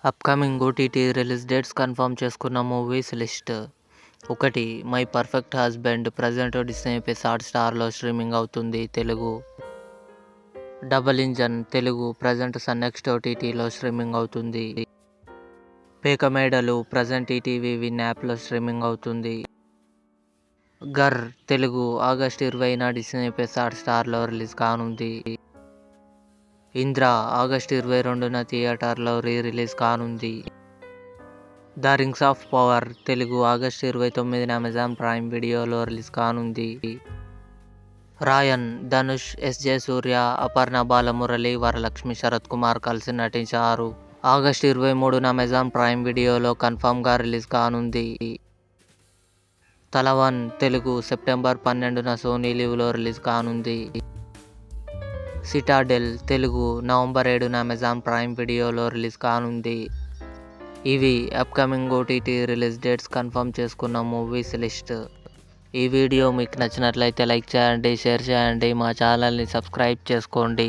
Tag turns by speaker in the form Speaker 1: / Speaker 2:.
Speaker 1: Upcoming OTT release dates confirm చేసుకున్న movies list. 1. My Perfect Husband present Disney plus హాట్‌స్టార్లో streaming అవుతుంది. Telugu. Double Engine Telugu present Sun NXT ఓటీటీలో streaming అవుతుంది. Pekamedalu present ETV Win యాప్లో streaming అవుతుంది. Ghar Telugu August 20న Disney plus హాట్‌స్టార్లో రిలీజ్ కానుంది. ఇంద్ర ఆగస్టు 22న థియేటర్లో రిలీజ్ కానుంది. The Rings of Power Telugu August 29న అమెజాన్ ప్రైమ్ వీడియోలో రిలీజ్ కానుంది. రాయన్ ధనుష్, ఎస్.జె. సూర్య, అపర్ణ బాలమురళి, వరలక్ష్మి శరత్ కుమార్ కలిసి నటించారు. ఆగస్టు 23న అమెజాన్ ప్రైమ్ వీడియోలో కన్ఫర్మ్గా రిలీజ్ కానుంది. తల 1 తెలుగు సెప్టెంబర్ 12న సోనీ లివ్లో రిలీజ్ కానుంది. సిటాడెల్ తెలుగు నవంబర్ 7న అమెజాన్ ప్రైమ్ వీడియోలో రిలీజ్ కానుంది. ఇవి upcoming OTT release dates confirm చేసుకున్న మూవీస్ లిస్ట్. ఈ వీడియో మీకు నచ్చినట్లయితే లైక్ చేయండి, షేర్ చేయండి, మా ఛానల్ని సబ్స్క్రైబ్ చేసుకోండి.